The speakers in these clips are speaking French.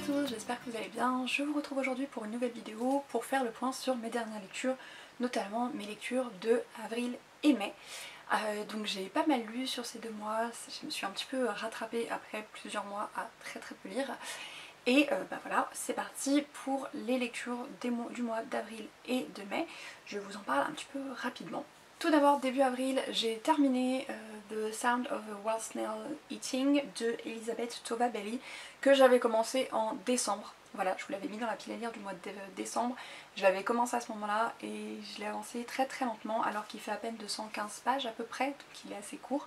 à tous, j'espère que vous allez bien. Je vous retrouve aujourd'hui pour une nouvelle vidéo pour faire le point sur mes dernières lectures, notamment mes lectures de avril et mai. Donc j'ai pas mal lu sur ces 2 mois, je me suis un petit peu rattrapée après plusieurs mois à très peu lire. Et voilà, c'est parti pour les lectures du mois d'avril et de mai. Je vous en parle un petit peu rapidement. Tout d'abord, début avril, j'ai terminé The Sound of a Wild Snail Eating de Elizabeth Tova-Belli, que j'avais commencé en décembre. Voilà, je vous l'avais mis dans la pile à lire du mois de décembre. Je l'avais commencé à ce moment-là et je l'ai avancé très lentement alors qu'il fait à peine 215 pages à peu près, donc il est assez court.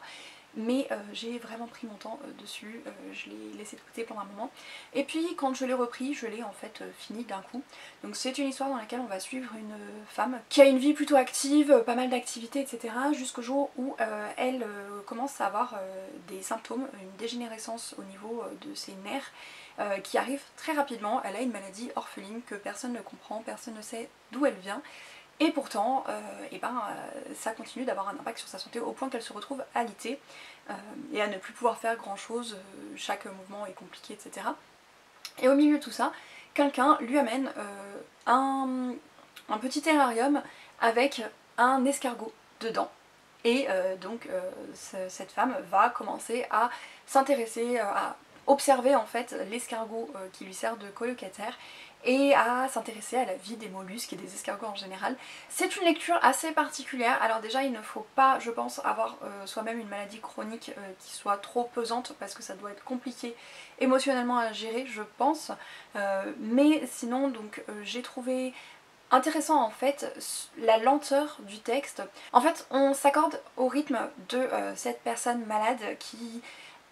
Mais j'ai vraiment pris mon temps dessus, je l'ai laissé de côté pendant un moment. Et puis quand je l'ai repris, je l'ai en fait fini d'un coup. Donc c'est une histoire dans laquelle on va suivre une femme qui a une vie plutôt active, pas mal d'activités, etc. jusqu'au jour où elle commence à avoir des symptômes, une dégénérescence au niveau de ses nerfs qui arrive très rapidement. Elle a une maladie orpheline que personne ne comprend, personne ne sait d'où elle vient. Et pourtant, ça continue d'avoir un impact sur sa santé au point qu'elle se retrouve alitée et à ne plus pouvoir faire grand chose, chaque mouvement est compliqué, etc. Et au milieu de tout ça, quelqu'un lui amène un petit terrarium avec un escargot dedans. Et cette femme va commencer à s'intéresser, à observer en fait l'escargot qui lui sert de colocataire et à s'intéresser à la vie des mollusques et des escargots en général. C'est une lecture assez particulière. Alors déjà il ne faut pas, je pense, avoir soi-même une maladie chronique qui soit trop pesante parce que ça doit être compliqué émotionnellement à gérer, je pense. Mais sinon donc j'ai trouvé intéressant en fait la lenteur du texte. En fait on s'accorde au rythme de cette personne malade qui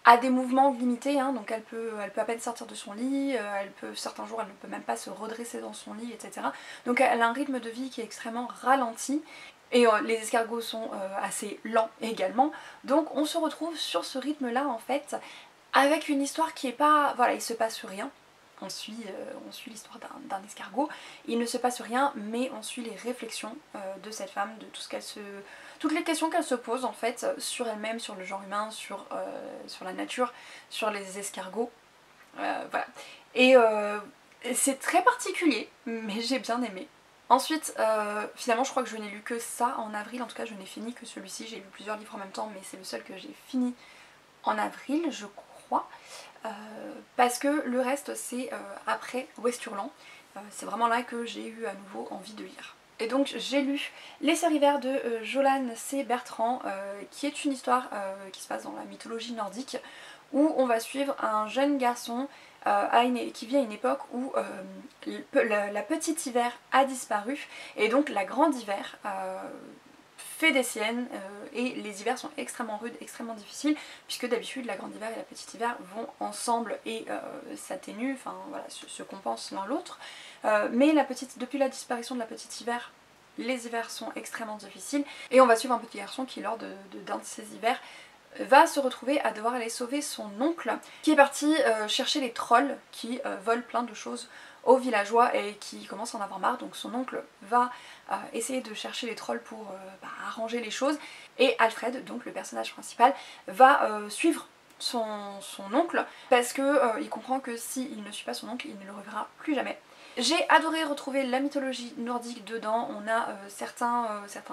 a des mouvements limités, hein, donc elle peut à peine sortir de son lit, certains jours elle ne peut même pas se redresser dans son lit, etc. Donc elle a un rythme de vie qui est extrêmement ralenti. Et les escargots sont assez lents également. Donc on se retrouve sur ce rythme là en fait, avec une histoire qui est pas... Voilà, il se passe rien. On suit l'histoire d'un escargot. Il ne se passe rien, mais on suit les réflexions de cette femme, de tout ce qu'elle se... toutes les questions qu'elle se pose en fait sur elle-même, sur le genre humain, sur la nature, sur les escargots. Voilà. Et c'est très particulier, mais j'ai bien aimé. Ensuite, finalement je crois que je n'ai lu que ça en avril, en tout cas je n'ai fini que celui-ci. J'ai lu plusieurs livres en même temps, mais c'est le seul que j'ai fini en avril, je crois. Parce que le reste c'est après Westurland. C'est vraiment là que j'ai eu à nouveau envie de lire. Et donc j'ai lu Les Sœurs Hiver de Jolan C. Bertrand, qui est une histoire qui se passe dans la mythologie nordique, où on va suivre un jeune garçon qui vit à une époque où la petite hiver a disparu, et donc la grande hiver fait des siennes, et les hivers sont extrêmement rudes, extrêmement difficiles, puisque d'habitude la grande hiver et la petite hiver vont ensemble et s'atténuent, enfin voilà, se compensent l'un l'autre. Mais depuis la disparition de la petite hiver, les hivers sont extrêmement difficiles, et on va suivre un petit garçon qui lors d'un de ces hivers va se retrouver à devoir aller sauver son oncle qui est parti chercher les trolls qui volent plein de choses aux villageois et qui commence à en avoir marre. Donc son oncle va essayer de chercher les trolls pour arranger les choses, et Alfred, donc le personnage principal, va suivre son oncle parce que il comprend que s'il ne suit pas son oncle, il ne le reverra plus jamais. J'ai adoré retrouver la mythologie nordique dedans. On a certains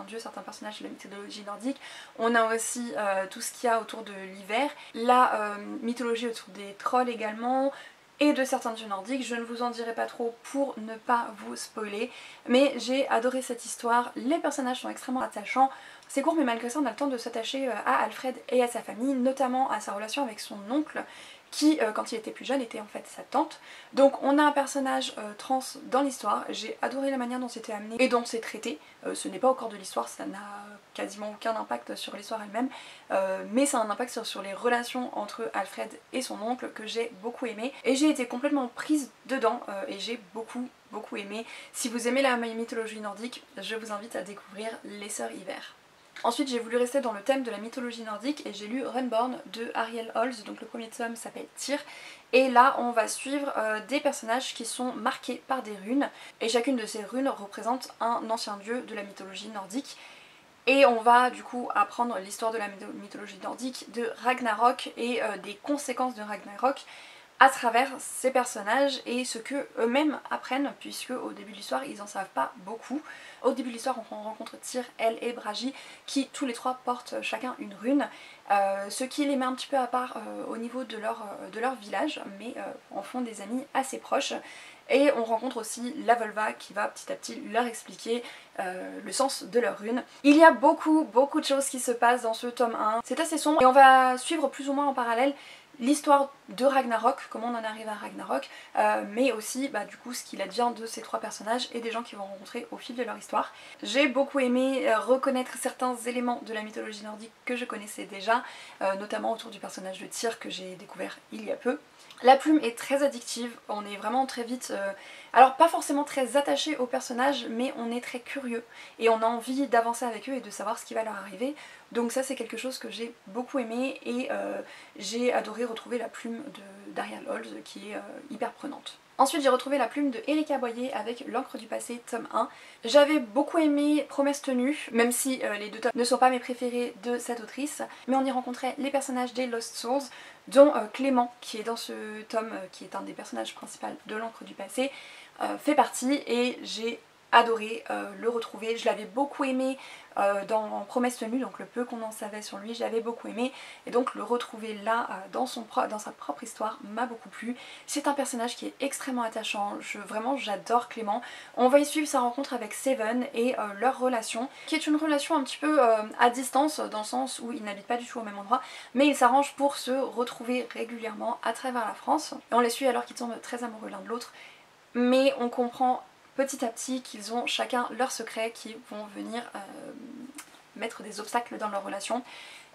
dieux, certains personnages de la mythologie nordique. On a aussi tout ce qu'il y a autour de l'hiver, la mythologie autour des trolls également, et de certains dieux nordiques. Je ne vous en dirai pas trop pour ne pas vous spoiler, mais j'ai adoré cette histoire. Les personnages sont extrêmement attachants. C'est court, mais malgré ça on a le temps de s'attacher à Alfred et à sa famille, notamment à sa relation avec son oncle, qui quand il était plus jeune était en fait sa tante. Donc on a un personnage trans dans l'histoire. J'ai adoré la manière dont c'était amené et dont c'est traité. Ce n'est pas au corps de l'histoire, ça n'a quasiment aucun impact sur l'histoire elle-même, mais ça a un impact sur les relations entre Alfred et son oncle que j'ai beaucoup aimé, et j'ai été complètement prise dedans et j'ai beaucoup aimé. Si vous aimez la mythologie nordique, je vous invite à découvrir Les Sœurs Hiver. Ensuite j'ai voulu rester dans le thème de la mythologie nordique et j'ai lu Runborn de Ariel Holz, donc le premier tome s'appelle Tyr, et là on va suivre des personnages qui sont marqués par des runes, et chacune de ces runes représente un ancien dieu de la mythologie nordique. Et on va du coup apprendre l'histoire de la mythologie nordique, de Ragnarok et des conséquences de Ragnarok. à travers ces personnages et ce que eux-mêmes apprennent, puisque au début de l'histoire ils en savent pas beaucoup. Au début de l'histoire on rencontre Tyr, Elle et Bragi qui tous les trois portent chacun une rune, ce qui les met un petit peu à part au niveau de leur village, mais en font des amis assez proches. Et on rencontre aussi la Volva qui va petit à petit leur expliquer le sens de leur rune. Il y a beaucoup de choses qui se passent dans ce tome 1, c'est assez sombre et on va suivre plus ou moins en parallèle l'histoire de Ragnarok, comment on en arrive à Ragnarok, mais aussi du coup ce qu'il advient de ces trois personnages et des gens qu'ils vont rencontrer au fil de leur histoire. J'ai beaucoup aimé reconnaître certains éléments de la mythologie nordique que je connaissais déjà, notamment autour du personnage de Tyr que j'ai découvert il y a peu. La plume est très addictive, on est vraiment très vite, alors pas forcément très attaché aux personnages, mais on est très curieux et on a envie d'avancer avec eux et de savoir ce qui va leur arriver. Donc ça c'est quelque chose que j'ai beaucoup aimé et j'ai adoré retrouver la plume d'Ariel Holz qui est hyper prenante. Ensuite j'ai retrouvé la plume de Erika Boyer avec L'encre du passé tome 1. J'avais beaucoup aimé Promesse tenue, même si les deux tomes ne sont pas mes préférés de cette autrice, mais on y rencontrait les personnages des Lost Souls, dont Clément qui est dans ce tome, qui est un des personnages principaux de L'encre du passé, fait partie et j'ai adoré le retrouver. Je l'avais beaucoup aimé dans Promesse tenue, donc le peu qu'on en savait sur lui, je l'avais beaucoup aimé et donc le retrouver là dans sa propre histoire m'a beaucoup plu. C'est un personnage qui est extrêmement attachant, vraiment j'adore Clément. On va y suivre sa rencontre avec Seven et leur relation, qui est une relation un petit peu à distance, dans le sens où ils n'habitent pas du tout au même endroit, mais ils s'arrangent pour se retrouver régulièrement à travers la France. Et on les suit alors qu'ils tombent très amoureux l'un de l'autre, mais on comprend petit à petit qu'ils ont chacun leurs secrets qui vont venir mettre des obstacles dans leur relation.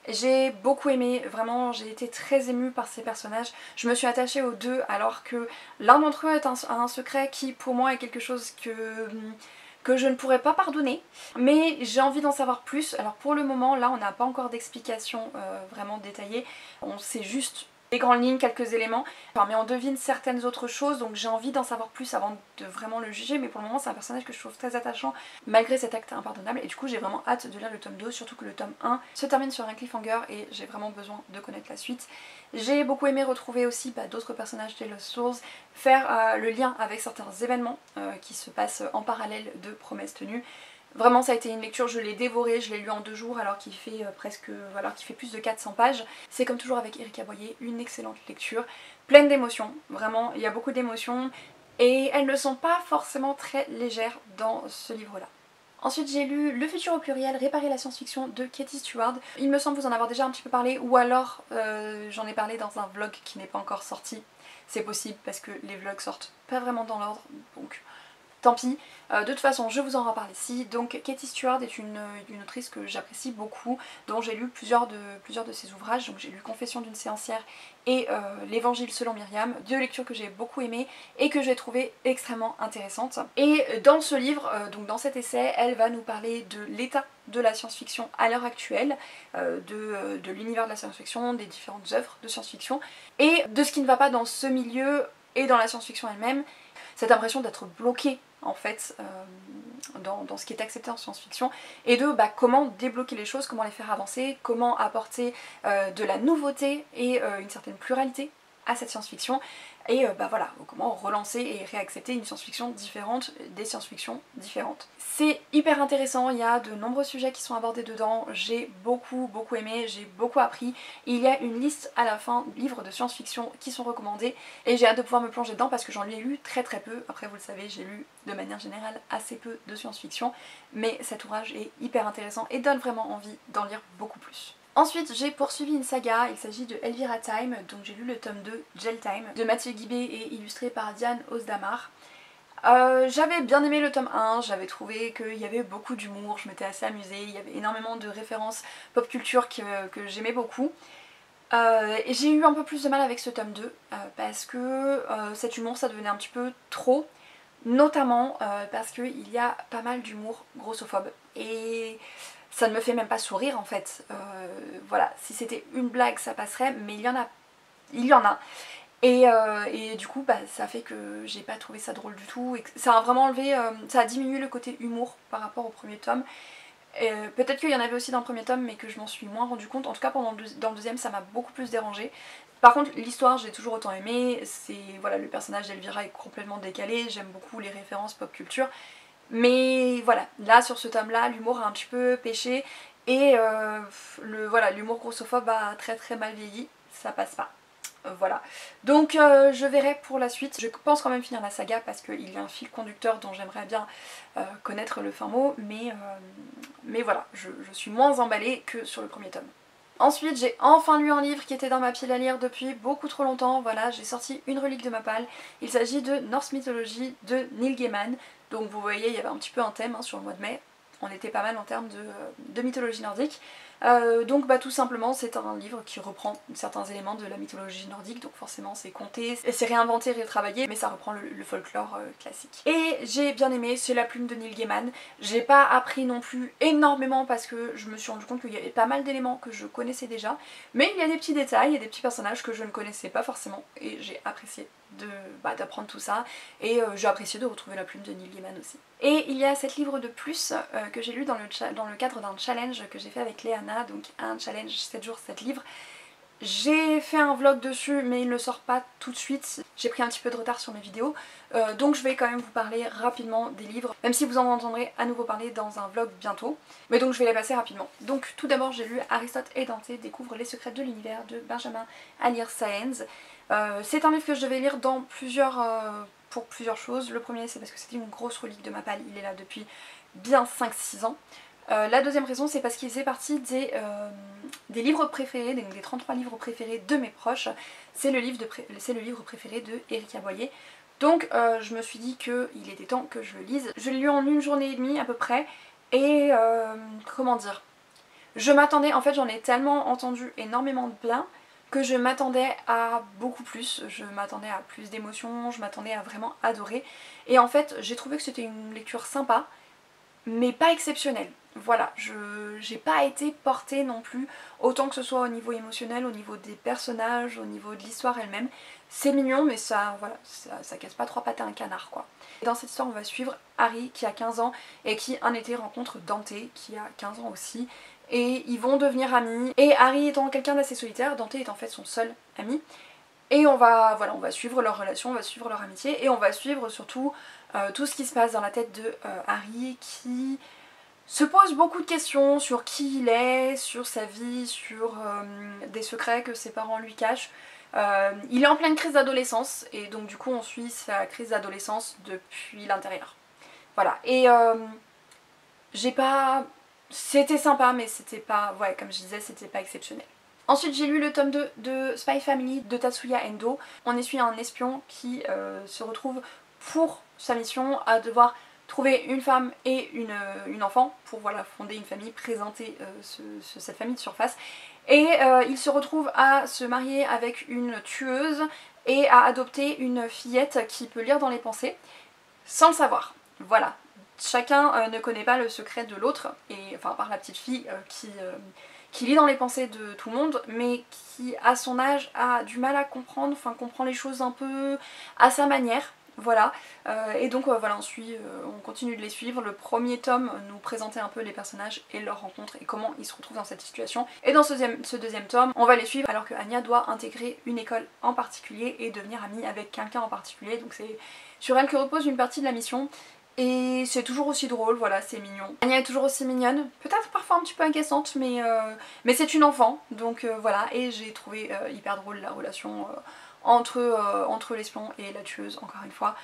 J'ai beaucoup aimé, vraiment j'ai été très émue par ces personnages, je me suis attachée aux deux alors que l'un d'entre eux a un secret qui pour moi est quelque chose que je ne pourrais pas pardonner, mais j'ai envie d'en savoir plus. Alors pour le moment là on n'a pas encore d'explication vraiment détaillée, on sait juste les grandes lignes, quelques éléments, mais on devine certaines autres choses, donc j'ai envie d'en savoir plus avant de vraiment le juger, mais pour le moment c'est un personnage que je trouve très attachant malgré cet acte impardonnable et du coup j'ai vraiment hâte de lire le tome 2, surtout que le tome 1 se termine sur un cliffhanger et j'ai vraiment besoin de connaître la suite. J'ai beaucoup aimé retrouver aussi d'autres personnages des Lost Souls, faire le lien avec certains événements qui se passent en parallèle de Promesse tenue. Vraiment ça a été une lecture, je l'ai dévoré, je l'ai lu en 2 jours alors qu'il fait qu'il fait plus de 400 pages. C'est comme toujours avec Erika Boyer, une excellente lecture, pleine d'émotions, vraiment il y a beaucoup d'émotions et elles ne sont pas forcément très légères dans ce livre-là. Ensuite j'ai lu Le futur au pluriel, réparer la science-fiction de Katie Stewart. Il me semble vous en avoir déjà un petit peu parlé ou alors j'en ai parlé dans un vlog qui n'est pas encore sorti. C'est possible parce que les vlogs sortent pas vraiment dans l'ordre, donc tant pis. De toute façon je vous en reparle ici. Donc Katie Stewart est une autrice que j'apprécie beaucoup, dont j'ai lu plusieurs de ses ouvrages. Donc j'ai lu Confession d'une séancière et L'Évangile selon Myriam, 2 lectures que j'ai beaucoup aimées et que j'ai trouvées extrêmement intéressantes. Et dans ce livre, donc dans cet essai, elle va nous parler de l'état de la science-fiction à l'heure actuelle, de l'univers de la science-fiction, des différentes œuvres de science-fiction et de ce qui ne va pas dans ce milieu et dans la science-fiction elle-même. Cette impression d'être bloquée en fait dans ce qui est accepté en science-fiction et de comment débloquer les choses, comment les faire avancer, comment apporter de la nouveauté et une certaine pluralité à cette science-fiction et voilà, comment relancer et réaccepter une science-fiction différente des science-fictions différentes. C'est hyper intéressant, il y a de nombreux sujets qui sont abordés dedans, j'ai beaucoup aimé, j'ai beaucoup appris. Il y a une liste à la fin de livres de science-fiction qui sont recommandés et j'ai hâte de pouvoir me plonger dedans parce que j'en ai lu très peu. Après vous le savez, j'ai lu de manière générale assez peu de science-fiction, mais cet ouvrage est hyper intéressant et donne vraiment envie d'en lire beaucoup plus. Ensuite j'ai poursuivi une saga, il s'agit de Elvira Time, donc j'ai lu le tome 2, Gel Time, de Mathieu Guibé et illustré par Diane Osdamar. J'avais bien aimé le tome 1, j'avais trouvé qu'il y avait beaucoup d'humour, je m'étais assez amusée, il y avait énormément de références pop culture que j'aimais beaucoup. Et j'ai eu un peu plus de mal avec ce tome 2 parce que cet humour ça devenait un petit peu trop, notamment parce qu'il y a pas mal d'humour grossophobe et ça ne me fait même pas sourire en fait. Voilà, si c'était une blague ça passerait, mais il y en a. Et du coup ça fait que j'ai pas trouvé ça drôle du tout et ça a vraiment enlevé, ça a diminué le côté humour par rapport au premier tome. Peut-être qu'il y en avait aussi dans le premier tome mais que je m'en suis moins rendu compte. En tout cas dans le deuxième ça m'a beaucoup plus dérangé. Par contre l'histoire j'ai toujours autant aimé, voilà, le personnage d'Elvira est complètement décalé, j'aime beaucoup les références pop culture. Mais voilà, là sur ce tome là l'humour a un petit peu pêché et voilà, l'humour grossophobe a très très mal vieilli, ça passe pas. Voilà, donc je verrai pour la suite. Je pense quand même finir la saga parce qu'il y a un fil conducteur dont j'aimerais bien connaître le fin mot, mais voilà, je suis moins emballée que sur le premier tome. Ensuite j'ai enfin lu un livre qui était dans ma pile à lire depuis beaucoup trop longtemps. Voilà, j'ai sorti une relique de ma palle. Il s'agit de Norse Mythology de Neil Gaiman. Donc vous voyez il y avait un petit peu un thème sur le mois de mai. On était pas mal en termes de mythologie nordique. Donc tout simplement c'est un livre qui reprend certains éléments de la mythologie nordique, donc forcément c'est compté, c'est réinventé, retravaillé, mais ça reprend le folklore classique. Et j'ai bien aimé, c'est la plume de Neil Gaiman. J'ai pas appris non plus énormément parce que je me suis rendu compte qu'il y avait pas mal d'éléments que je connaissais déjà, mais il y a des petits détails, il y a des petits personnages que je ne connaissais pas forcément et j'ai apprécié d'apprendre tout ça, et j'ai apprécié de retrouver la plume de Neil Gaiman aussi. Et il y a 7 livres de plus que j'ai lu dans le cadre d'un challenge que j'ai fait avec Léana, donc un challenge 7 jours 7 livres. J'ai fait un vlog dessus mais il ne sort pas tout de suite, j'ai pris un petit peu de retard sur mes vidéos, donc je vais quand même vous parler rapidement des livres, même si vous en entendrez à nouveau parler dans un vlog bientôt, mais donc je vais les passer rapidement. Donc tout d'abord j'ai lu Aristote et Dante découvrent les secrets de l'univers de Benjamin Alire Sáenz. C'est un livre que je devais lire dans pour plusieurs choses. Le premier c'est parce que c'était une grosse relique de ma palle, il est là depuis bien 5-6 ans. La deuxième raison c'est parce qu'il faisait partie des livres préférés, des 33 livres préférés de mes proches. C'est le livre préféré de Erika Boyer. Donc je me suis dit qu'il était temps que je le lise. Je l'ai lu en une journée et demie à peu près et comment dire, je m'attendais, en fait j'en ai tellement entendu énormément de bien que je m'attendais à beaucoup plus, je m'attendais à plus d'émotions, je m'attendais à vraiment adorer. Et en fait j'ai trouvé que c'était une lecture sympa mais pas exceptionnelle. Voilà, j'ai pas été portée non plus, autant que ce soit au niveau émotionnel, au niveau des personnages, au niveau de l'histoire elle-même. C'est mignon mais ça, voilà, ça casse pas 3 pattes à un canard quoi. Et dans cette histoire on va suivre Harry qui a 15 ans et qui un été rencontre Dante qui a 15 ans aussi. Et ils vont devenir amis. Et Harry étant quelqu'un d'assez solitaire, Dante est en fait son seul ami. Et on va suivre leur relation, on va suivre leur amitié et on va suivre surtout tout ce qui se passe dans la tête de Harry qui se pose beaucoup de questions sur qui il est, sur sa vie, sur des secrets que ses parents lui cachent. Il est en pleine crise d'adolescence et donc du coup on suit sa crise d'adolescence depuis l'intérieur. Voilà, et c'était sympa mais c'était pas, ouais, comme je disais, c'était pas exceptionnel. Ensuite j'ai lu le tome 2 de Spy Family de Tatsuya Endo. On y suit un espion qui se retrouve pour sa mission à devoir trouver une femme et une enfant pour voilà, fonder une famille, présenter cette famille de surface. Et il se retrouve à se marier avec une tueuse et à adopter une fillette qui peut lire dans les pensées sans le savoir. Voilà. Chacun ne connaît pas le secret de l'autre, et enfin par la petite fille qui lit dans les pensées de tout le monde, mais qui à son âge a du mal à comprendre, enfin comprend les choses un peu à sa manière. Voilà, et donc voilà, on continue de les suivre. Le premier tome nous présentait un peu les personnages et leurs rencontres et comment ils se retrouvent dans cette situation. Et dans ce deuxième tome, on va les suivre alors que Anya doit intégrer une école en particulier et devenir amie avec quelqu'un en particulier. Donc c'est sur elle que repose une partie de la mission. Et c'est toujours aussi drôle, voilà, c'est mignon. Anya est toujours aussi mignonne, peut-être parfois un petit peu agaçante, mais c'est une enfant, donc voilà. Et j'ai trouvé hyper drôle la relation entre l'espion et la tueuse, encore une fois.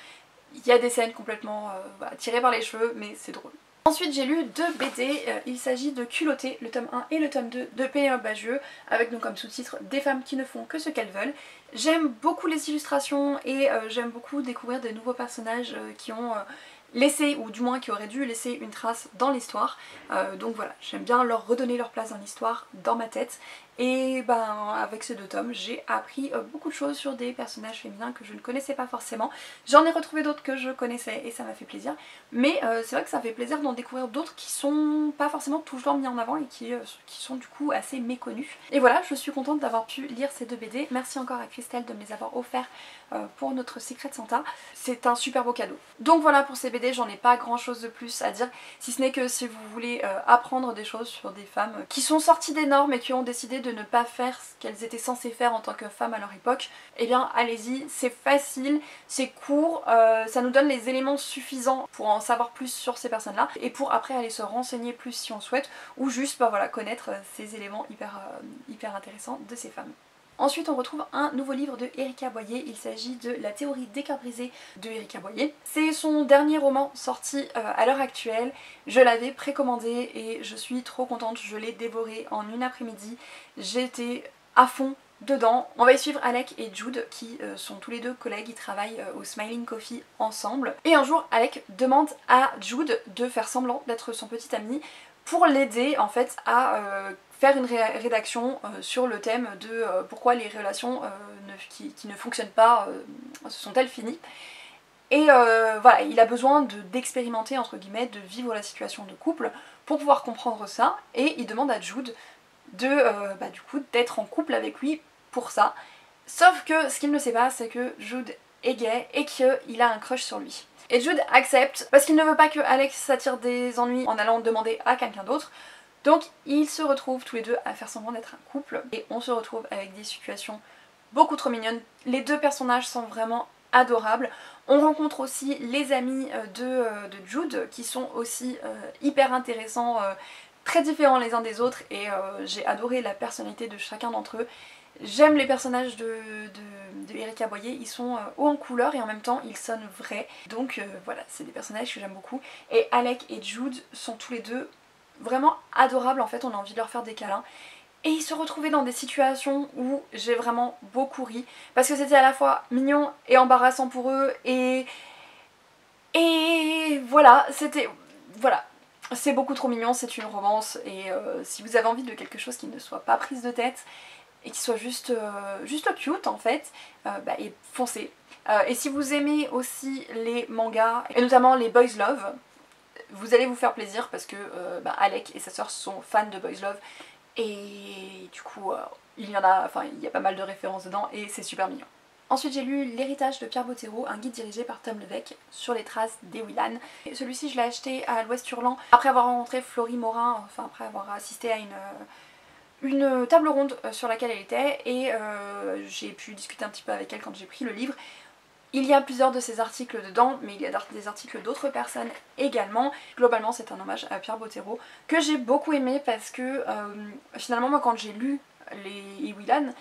Il y a des scènes complètement tirées par les cheveux, mais c'est drôle. Ensuite j'ai lu 2 BD, il s'agit de Culotté, le tome 1 et le tome 2 de Pénélope Bagieux, avec donc comme sous-titre Des femmes qui ne font que ce qu'elles veulent. J'aime beaucoup les illustrations et j'aime beaucoup découvrir de nouveaux personnages qui ont laissé, ou du moins qui auraient dû laisser une trace dans l'histoire. Donc voilà, j'aime bien leur redonner leur place dans l'histoire, dans ma tête. Et avec ces 2 tomes, j'ai appris beaucoup de choses sur des personnages féminins que je ne connaissais pas forcément. J'en ai retrouvé d'autres que je connaissais et ça m'a fait plaisir. Mais c'est vrai que ça fait plaisir d'en découvrir d'autres qui sont pas forcément toujours mis en avant et qui sont du coup assez méconnus. Et voilà, je suis contente d'avoir pu lire ces 2 BD. Merci encore à Christelle de me les avoir offerts pour notre Secret Santa. C'est un super beau cadeau. Donc voilà pour ces BD. BD, j'en ai pas grand chose de plus à dire, si ce n'est que si vous voulez apprendre des choses sur des femmes qui sont sorties des normes et qui ont décidé de ne pas faire ce qu'elles étaient censées faire en tant que femmes à leur époque, eh bien allez-y, c'est facile, c'est court, ça nous donne les éléments suffisants pour en savoir plus sur ces personnes-là et pour après aller se renseigner plus si on souhaite, ou juste bah, voilà, connaître ces éléments hyper intéressants de ces femmes. Ensuite on retrouve un nouveau livre de Erika Boyer, il s'agit de La théorie des cœurs brisés de Erika Boyer. C'est son dernier roman sorti à l'heure actuelle, je l'avais précommandé et je suis trop contente, je l'ai dévoré en une après-midi, j'étais à fond dedans. On va y suivre Alec et Jude qui sont tous les deux collègues, ils travaillent au Smiling Coffee ensemble. Et un jour Alec demande à Jude de faire semblant d'être son petit ami pour l'aider en fait à faire une rédaction sur le thème de pourquoi les relations qui ne fonctionnent pas se sont-elles finies. Et voilà, il a besoin d'expérimenter entre guillemets, de vivre la situation de couple pour pouvoir comprendre ça, et il demande à Jude du coup d'être en couple avec lui pour ça. Sauf que ce qu'il ne sait pas, c'est que Jude est gay et qu'il a un crush sur lui. Et Jude accepte parce qu'il ne veut pas que Alex s'attire des ennuis en allant demander à quelqu'un d'autre. Donc ils se retrouvent tous les deux à faire semblant d'être un couple et on se retrouve avec des situations beaucoup trop mignonnes. Les deux personnages sont vraiment adorables. On rencontre aussi les amis de Jude qui sont aussi hyper intéressants, très différents les uns des autres, et j'ai adoré la personnalité de chacun d'entre eux. J'aime les personnages de Erika Boyer, ils sont hauts en couleur et en même temps ils sonnent vrais. Donc voilà, c'est des personnages que j'aime beaucoup. Et Alec et Jude sont tous les deux vraiment adorables, en fait on a envie de leur faire des câlins. Et ils se retrouvaient dans des situations où j'ai vraiment beaucoup ri, parce que c'était à la fois mignon et embarrassant pour eux, et voilà, voilà. C'est beaucoup trop mignon, c'est une romance, et si vous avez envie de quelque chose qui ne soit pas prise de tête, et qui soit juste cute en fait, et foncez. Et si vous aimez aussi les mangas, et notamment les Boys Love, vous allez vous faire plaisir parce que Alec et sa sœur sont fans de Boys Love, et du coup il y a pas mal de références dedans et c'est super mignon. Ensuite j'ai lu L'héritage de Pierre Bottero, un guide dirigé par Tom Levesque sur les traces d'Ewilan. Celui-ci je l'ai acheté à l'Ouest Hurlant après avoir rencontré Florie Morin, enfin après avoir assisté à une table ronde sur laquelle elle était, et j'ai pu discuter un petit peu avec elle quand j'ai pris le livre. Il y a plusieurs de ces articles dedans, mais il y a des articles d'autres personnes également. Globalement c'est un hommage à Pierre Bottero que j'ai beaucoup aimé parce que finalement moi quand j'ai lu les Ewilan,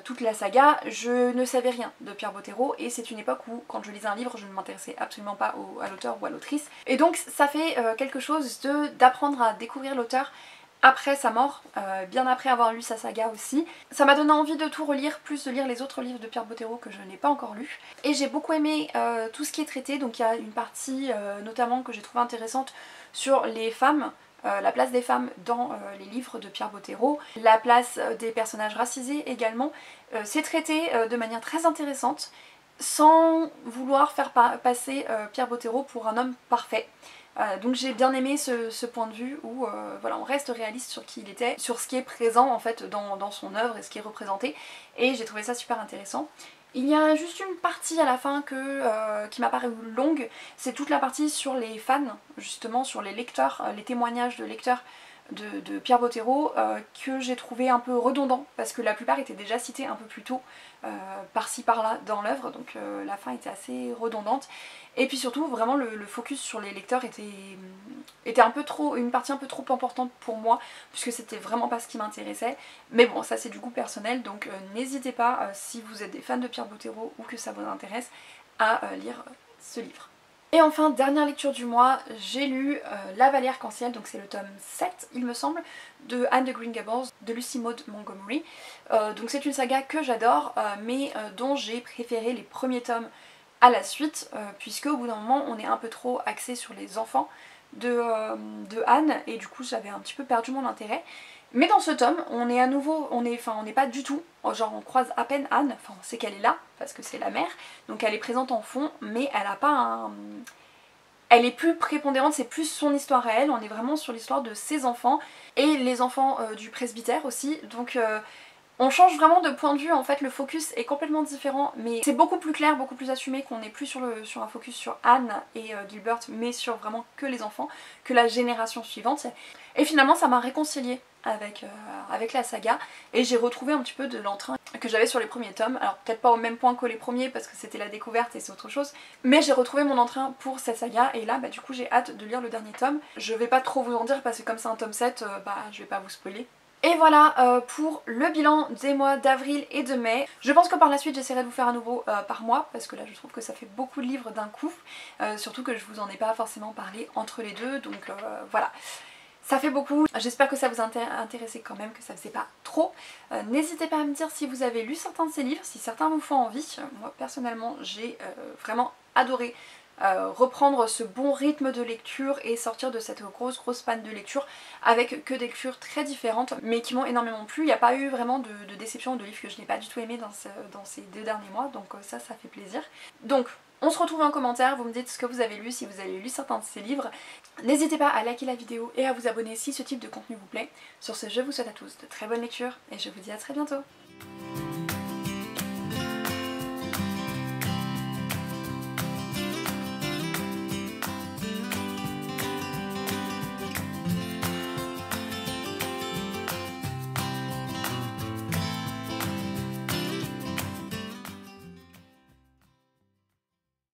toute la saga, je ne savais rien de Pierre Bottero, et c'est une époque où quand je lisais un livre je ne m'intéressais absolument pas à l'auteur ou à l'autrice, et donc ça fait quelque chose d'apprendre à découvrir l'auteur après sa mort, bien après avoir lu sa saga aussi. Ça m'a donné envie de tout relire, plus de lire les autres livres de Pierre Bottero que je n'ai pas encore lus. Et j'ai beaucoup aimé tout ce qui est traité, donc il y a une partie notamment que j'ai trouvée intéressante sur les femmes, la place des femmes dans les livres de Pierre Bottero, la place des personnages racisés également. C'est traité de manière très intéressante, sans vouloir faire passer Pierre Bottero pour un homme parfait. Donc j'ai bien aimé ce point de vue où voilà, on reste réaliste sur qui il était, sur ce qui est présent en fait dans son œuvre et ce qui est représenté, et j'ai trouvé ça super intéressant. Il y a juste une partie à la fin qui m'a paru longue, c'est toute la partie sur les fans, justement sur les lecteurs, les témoignages de lecteurs de Pierre Bottero, que j'ai trouvé un peu redondant parce que la plupart étaient déjà cités un peu plus tôt par-ci par-là dans l'œuvre, donc la fin était assez redondante. Et puis surtout vraiment le focus sur les lecteurs était un peu trop, une partie un peu trop importante pour moi, puisque c'était vraiment pas ce qui m'intéressait. Mais bon, ça c'est du goût personnel, donc n'hésitez pas si vous êtes des fans de Pierre Bottero ou que ça vous intéresse à lire ce livre. Et enfin, dernière lecture du mois, j'ai lu La Vallée Arc-en-Ciel, donc c'est le tome 7 il me semble, de Anne de Green Gables, de Lucy Maud Montgomery. Donc c'est une saga que j'adore, mais dont j'ai préféré les premiers tomes à la suite, puisque au bout d'un moment on est un peu trop axé sur les enfants de Anne, et du coup j'avais un petit peu perdu mon intérêt. Mais dans ce tome, on est à nouveau, on n'est pas du tout, genre on croise à peine Anne, enfin on sait qu'elle est là, parce que c'est la mère, donc elle est présente en fond, mais elle a pas un... Elle est plus prépondérante, c'est plus son histoire à elle, on est vraiment sur l'histoire de ses enfants, et les enfants du presbytère aussi, donc On change vraiment de point de vue, en fait le focus est complètement différent, mais c'est beaucoup plus clair, beaucoup plus assumé, qu'on n'est plus sur un focus sur Anne et Gilbert, mais sur vraiment que les enfants, que la génération suivante. Et finalement ça m'a réconciliée avec la saga, et j'ai retrouvé un petit peu de l'entrain que j'avais sur les premiers tomes. Alors peut-être pas au même point que les premiers parce que c'était la découverte et c'est autre chose, mais j'ai retrouvé mon entrain pour cette saga, et là bah du coup j'ai hâte de lire le dernier tome. Je vais pas trop vous en dire parce que comme c'est un tome 7, bah je vais pas vous spoiler. Et voilà pour le bilan des mois d'avril et de mai. Je pense que par la suite j'essaierai de vous faire à nouveau par mois, parce que là je trouve que ça fait beaucoup de livres d'un coup, surtout que je vous en ai pas forcément parlé entre les deux, donc voilà. Ça fait beaucoup, j'espère que ça vous a intéressé quand même, que ça faisait pas trop. N'hésitez pas à me dire si vous avez lu certains de ces livres, si certains vous font envie. Moi personnellement j'ai vraiment adoré reprendre ce bon rythme de lecture et sortir de cette grosse panne de lecture avec que des lectures très différentes mais qui m'ont énormément plu. Il n'y a pas eu vraiment de déception de livres que je n'ai pas du tout aimé dans ces 2 derniers mois, donc ça fait plaisir. Donc on se retrouve en commentaire, vous me dites ce que vous avez lu, si vous avez lu certains de ces livres. N'hésitez pas à liker la vidéo et à vous abonner si ce type de contenu vous plaît. Sur ce, je vous souhaite à tous de très bonnes lectures et je vous dis à très bientôt.